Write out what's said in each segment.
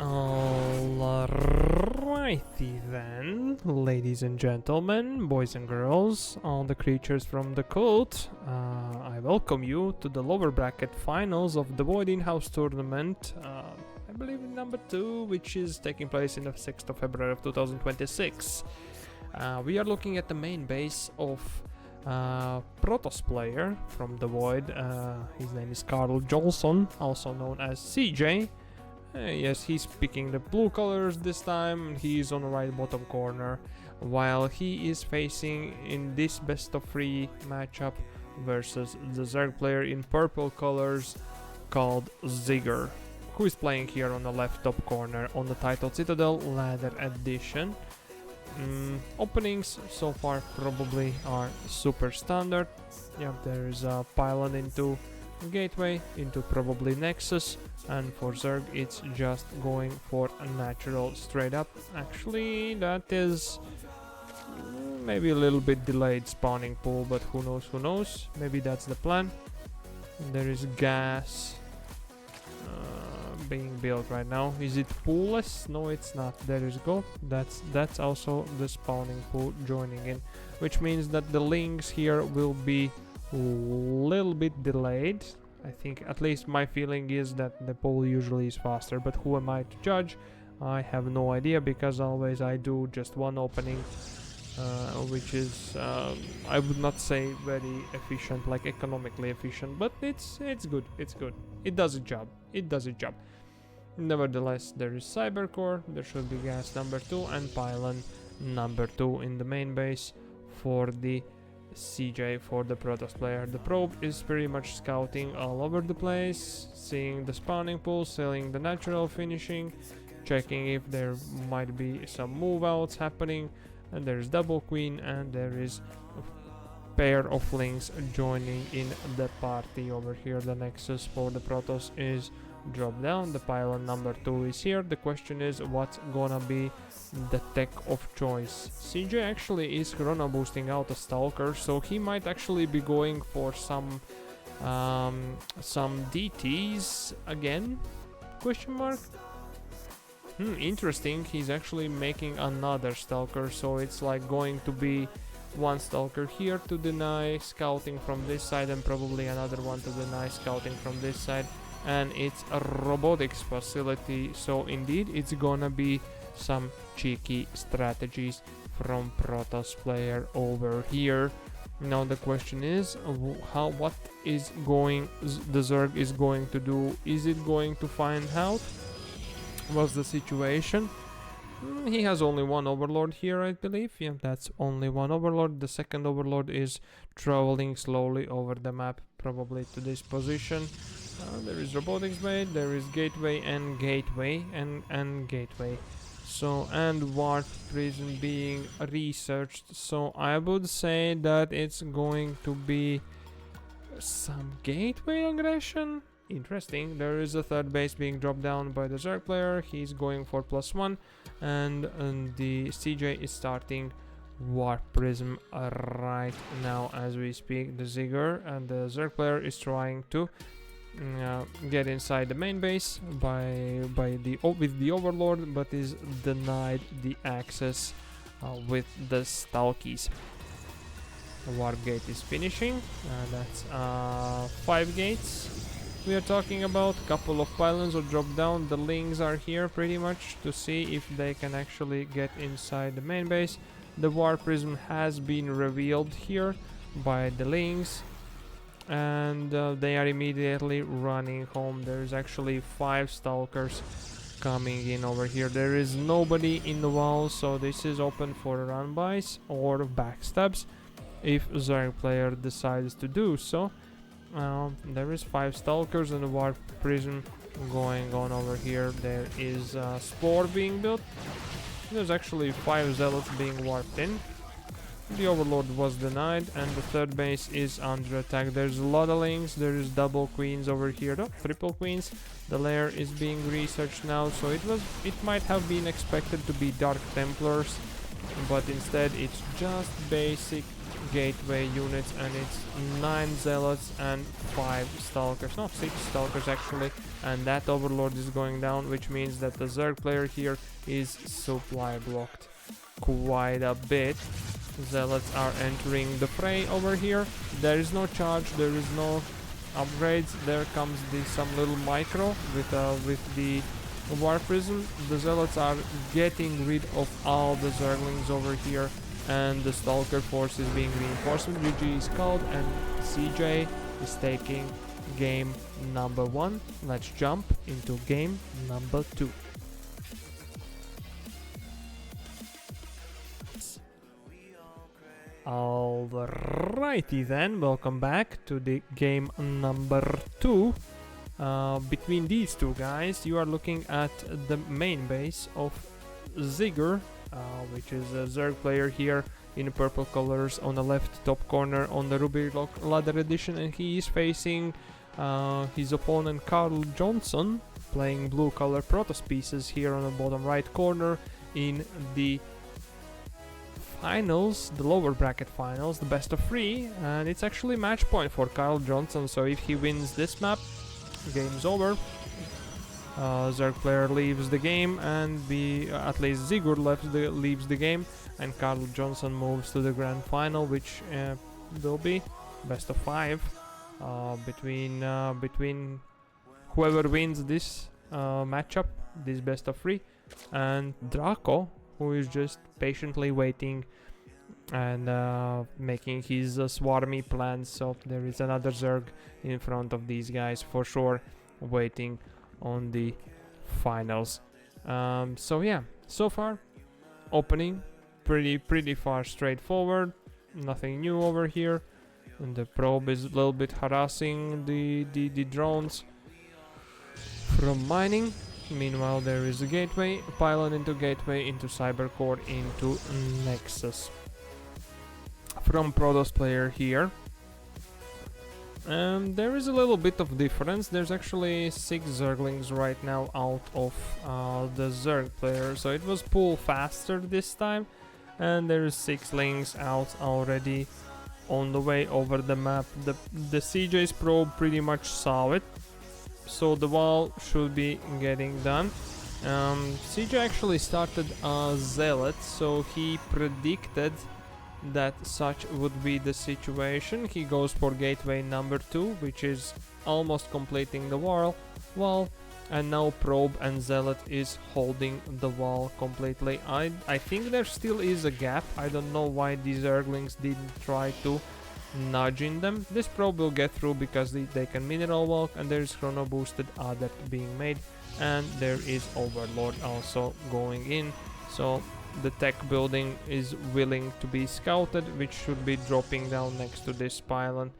Alrighty then, ladies and gentlemen, boys and girls, all the creatures from the cult, I welcome you to the lower bracket finals of the DeVoid in-house tournament, I believe number 2, which is taking place in the 6th of February of 2026. We are looking at the main base of Protoss player from DeVoid. His name is CarlJohnson, also known as CJ. Yes, he's picking the blue colors this time. He's on the right bottom corner, while he is facing in this best of 3 matchup versus the Zerg player in purple colors called Zigur, who is playing here on the left top corner on the Title Citadel Ladder Edition. Openings so far probably are super standard. Yeah, there is a pylon into gateway, into probably Nexus, and for Zerg it's just going for a natural straight up. Actually, that is maybe a little bit delayed spawning pool, but who knows, maybe that's the plan. There is gas being built right now. Is it poolless? No, it's not. There is go. That's also the spawning pool joining in, which means that the links here will be a little bit delayed. I think, at least my feeling is that the pool usually is faster, but who am I to judge? I have no idea, because always I do just one opening, which is I would not say very efficient, like economically efficient, but it's good. It does its job. Nevertheless, there is Cybercore, there should be gas number 2 and pylon number 2 in the main base for the CJ, for the Protoss player. The probe is pretty much scouting all over the place, seeing the spawning pool, seeing the natural finishing, checking if there might be some move outs happening, and there is double queen, and there is a pair of links joining in the party over here. The Nexus for the Protoss is dropped down, the pylon number 2 is here. The question is, what's gonna be the tech of choice? CJ actually is chrono boosting out a Stalker, so he might actually be going for some DTs again? Question mark? Interesting. He's actually making another Stalker, so it's like going to be one Stalker here to deny scouting from this side, and probably another one to deny scouting from this side, and it's a robotics facility, so indeed it's gonna be some cheeky strategies from Protoss player over here. Now the question is, what is the Zerg is going to do? Is it going to find out what's the situation? He has only one Overlord here, I believe. Yeah, that's only one Overlord. The second Overlord is traveling slowly over the map, probably to this position. There is robotics bay, there is gateway and gateway and gateway. So, and warp prison being researched, so I would say that it's going to be some gateway aggression. Interesting. There is a third base being dropped down by the Zerg player. He's going for +1, and the CJ is starting warp prism right now as we speak. The Zigur and the Zerg player is trying to get inside the main base with the Overlord, but is denied the access with the Stalkies. The warp gate is finishing. That's 5 gates we are talking about. Couple of pylons are dropped down. The lings are here pretty much to see if they can actually get inside the main base. The warp prism has been revealed here by the lings, and they are immediately running home. There's actually 5 Stalkers coming in over here. There is nobody in the wall, so this is open for run-bys or backstabs if Zerg player decides to do so. There is 5 Stalkers and a warp prism going on over here. There is a Spore being built. There's actually 5 Zealots being warped in. The Overlord was denied, and the third base is under attack. There's a lot of links. There is double queens over here, triple queens. The lair is being researched now, so it might have been expected to be Dark Templars, but instead it's just basic gateway units, and it's 9 zealots and 5 stalkers, no, 6 stalkers actually, and that overlord is going down, which means that the Zerg player here is supply blocked quite a bit. Zealots are entering the fray over here. There is no charge, there is no upgrades. There comes some little micro with the war prism. The zealots are getting rid of all the zerglings over here, and the stalker force is being reinforced. GG is called, and CJ is taking game number 1. Let's jump into game number 2. Alrighty then, welcome back to the game number 2. Between these two guys, you are looking at the main base of Zigur, which is a Zerg player here in purple colors on the left top corner on the Ruby Ladder edition, and he is facing his opponent CarlJohnson, playing blue color Protoss pieces here on the bottom right corner in the finals, the lower bracket finals, the best of 3, and it's actually match point for CarlJohnson. So if he wins this map, game's over. Zerg player leaves the game, and at least Zigur leaves the game, and CarlJohnson moves to the grand final, which will be best of 5 between whoever wins this matchup, this best of 3, and Draco, who is just patiently waiting and making his swarmy plans. So there is another Zerg in front of these guys for sure, waiting on the finals. So yeah, so far opening pretty far straightforward, nothing new over here, and the probe is a little bit harassing the drones from mining. Meanwhile, there is a gateway, pylon into gateway, into cybercore, into nexus from Protoss player here. There is a little bit of difference. There's actually 6 Zerglings right now out of the Zerg player, so it was pull faster this time, and there is 6 links out already on the way over the map. The CJ's probe pretty much saw it, so the wall should be getting done. CJ actually started a zealot, so he predicted that such would be the situation. He goes for gateway number 2, which is almost completing the wall, and now probe and zealot is holding the wall completely. I think there still is a gap. I don't know why these Zerglings didn't try to nudge in them. This probe will get through because they can mineral walk, and there is chrono boosted adept being made, and there is overlord also going in. So the tech building is willing to be scouted, which should be dropping down next to this pylon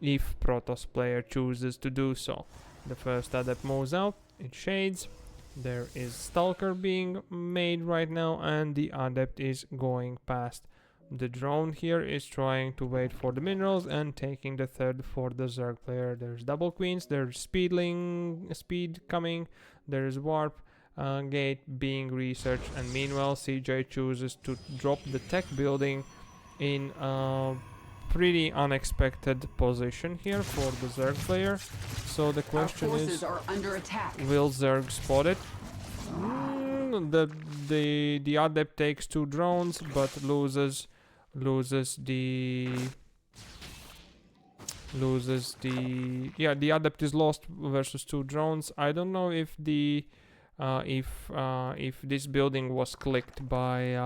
if Protoss player chooses to do so. The first adept moves out, it shades. There is stalker being made right now, and the adept is going past. The drone here is trying to wait for the minerals and taking the third for the Zerg player. There's double queens, there's speed coming, there's warp gate being researched, and meanwhile CJ chooses to drop the tech building in a pretty unexpected position here for the Zerg player. So the question is, will Zerg spot it? The adept takes 2 drones, but loses the adept is lost versus 2 drones. I don't know if if this building was clicked by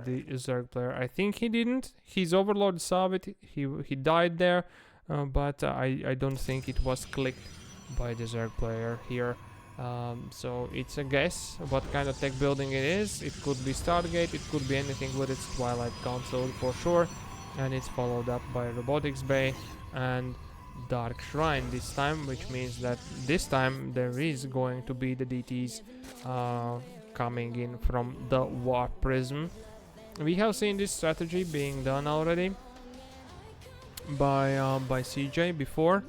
the Zerg player. I think he didn't. His overlord saw it. He died there, but I don't think it was clicked by the Zerg player here. So it's a guess what kind of tech building it is. It could be Stargate, it could be anything, but it's Twilight Council for sure, and it's followed up by Robotics Bay and Dark Shrine this time, which means that this time there is going to be the DTs coming in from the Warp Prism. We have seen this strategy being done already by CJ before.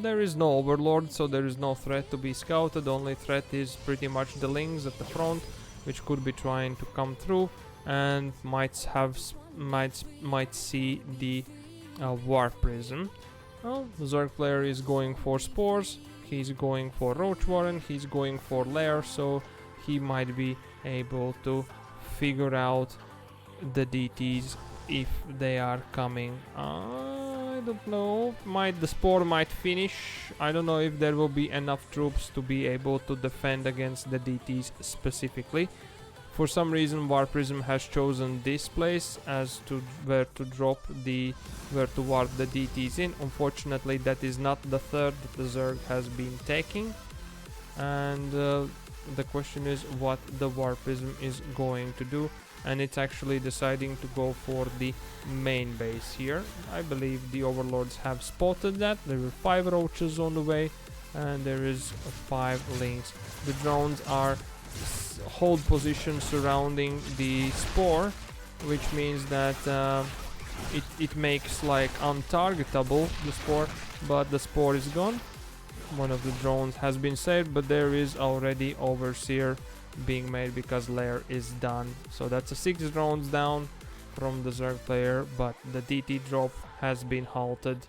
There is no overlord, so there is no threat to be scouted. Only threat is pretty much the lings at the front, which could be trying to come through and might have might see the Warp Prism. Well, the Zerg player is going for Spores, he's going for Roach Warren, he's going for Lair, so he might be able to figure out the DTs if they are coming. I don't know, the Spore might finish. I don't know if there will be enough troops to be able to defend against the DTs specifically. For some reason Warp Prism has chosen this place as to where to warp the DTs in. Unfortunately that is not the third that the Zerg has been taking, and the question is what the Warp Prism is going to do, and it's actually deciding to go for the main base here. I believe the Overlords have spotted that. There were 5 roaches on the way and there is 5 links. The drones are hold position surrounding the Spore, which means that it makes like untargetable the Spore, but the Spore is gone. One of the drones has been saved, but there is already Overseer being made because Lair is done. So that's a 6 drones down from the Zerg player, but the DT drop has been halted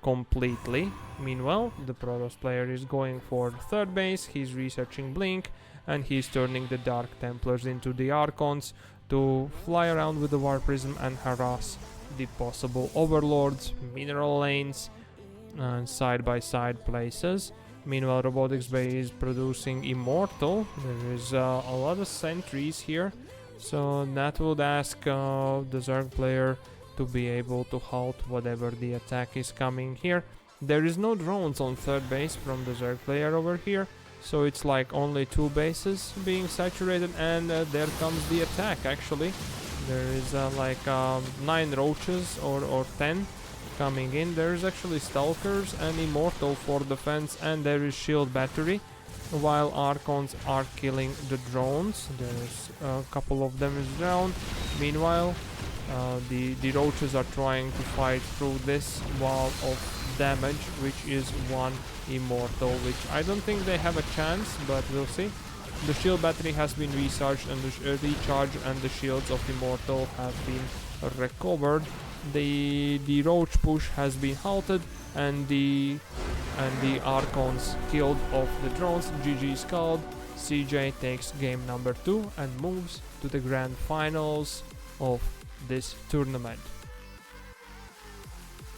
completely. Meanwhile, the Protoss player is going for the third base. He's researching Blink, and he's turning the Dark Templars into the Archons to fly around with the Warp Prism and harass the possible Overlords, mineral lanes, and side-by-side places. Meanwhile, Robotics Bay is producing Immortal. There is a lot of sentries here, so that would ask the Zerg player to be able to halt whatever the attack is coming here. There is no drones on third base from the Zerg player over here, so it's like only 2 bases being saturated, and there comes the attack. Actually, there is like 9 roaches or 10 coming in. There is actually Stalkers and Immortal for defense, and there is Shield Battery, while Archons are killing the drones. There's a couple of them is down. Meanwhile, the roaches are trying to fight through this wall of damage, which is 1 Immortal, which I don't think they have a chance, but we'll see. The shield battery has been recharged, and the shields of Immortal have been recovered. The roach push has been halted, and the Archons killed off the drones. GG's called. CJ takes game number 2 and moves to the grand finals of this tournament.